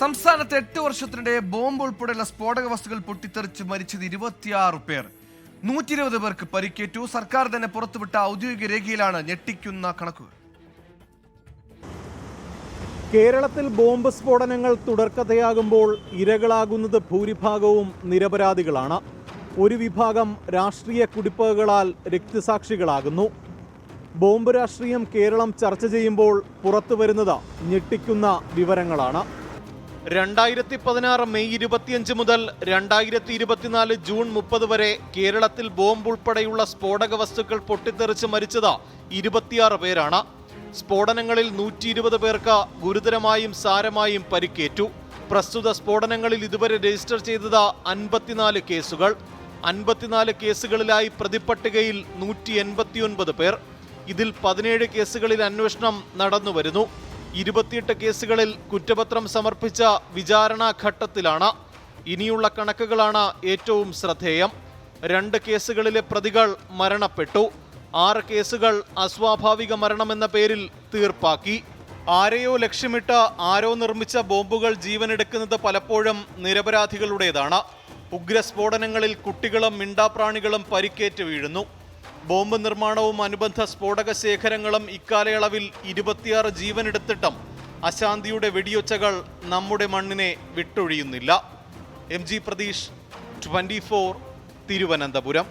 സംസ്ഥാനത്ത് 8 വർഷത്തിനിടെ ബോംബ് ഉൾപ്പെടെയുള്ള സ്ഫോടക വസ്തുക്കൾ പൊട്ടിത്തെറിച്ച് മരിച്ചത് 26 പേർ. 120 പേർക്ക് പരിക്കേറ്റു. സർക്കാർ തന്നെ പുറത്തുവിട്ട ഔദ്യോഗിക രേഖയിലാണ് ഞെട്ടിക്കുന്ന കണക്കുകൾ. കേരളത്തിൽ ബോംബ് സ്ഫോടനങ്ങൾ തുടർക്കഥയാകുമ്പോൾ ഇരകളാകുന്നത് ഭൂരിഭാഗവും നിരപരാധികളാണ്. ഒരു വിഭാഗം രാഷ്ട്രീയ കുടിപ്പകകളാൽ രക്തസാക്ഷികളാകുന്നു. ബോംബ് രാഷ്ട്രീയം കേരളം ചർച്ച ചെയ്യുമ്പോൾ പുറത്തു വരുന്നത് ഞെട്ടിക്കുന്ന വിവരങ്ങളാണ്. 2016 മെയ് 25 മുതൽ 2024 ജൂൺ 30 വരെ കേരളത്തിൽ ബോംബ് ഉൾപ്പെടെയുള്ള സ്ഫോടക വസ്തുക്കൾ പൊട്ടിത്തെറിച്ച് മരിച്ചത് 26 പേരാണ്. സ്ഫോടനങ്ങളിൽ 120 പേർക്ക് ഗുരുതരമായും സാരമായും പരിക്കേറ്റു. പ്രസ്തുത സ്ഫോടനങ്ങളിൽ ഇതുവരെ രജിസ്റ്റർ ചെയ്തത് 54 കേസുകൾ. 54 കേസുകളിലായി പ്രതിപ്പട്ടികയിൽ 189 പേർ. ഇതിൽ 17 കേസുകളിൽ അന്വേഷണം നടന്നുവരുന്നു. 28 കേസുകളിൽ കുറ്റപത്രം സമർപ്പിച്ച വിചാരണാ ഘട്ടത്തിലാണ്. ഇനിയുള്ള കണക്കുകളാണ് ഏറ്റവും ശ്രദ്ധേയം. 2 കേസുകളിലെ പ്രതികൾ മരണപ്പെട്ടു. 6 കേസുകൾ അസ്വാഭാവിക മരണമെന്ന പേരിൽ തീർപ്പാക്കി. ആരെയോ ലക്ഷ്യമിട്ട് ആരോ നിർമ്മിച്ച ബോംബുകൾ ജീവനെടുക്കുന്നത് പലപ്പോഴും നിരപരാധികളുടേതാണ്. ഉഗ്രസ്ഫോടനങ്ങളിൽ കുട്ടികളും മിണ്ടാപ്രാണികളും പരിക്കേറ്റ് വീഴുന്നു. ബോംബ് നിർമ്മാണവും അനുബന്ധ സ്ഫോടക ശേഖരങ്ങളും ഇക്കാലയളവിൽ 26 ജീവനെടുത്തിട്ടും അശാന്തിയുടെ വെടിയൊച്ചകൾ നമ്മുടെ മണ്ണിനെ വിട്ടൊഴിയുന്നില്ല. MG പ്രതീഷ്, 24, തിരുവനന്തപുരം.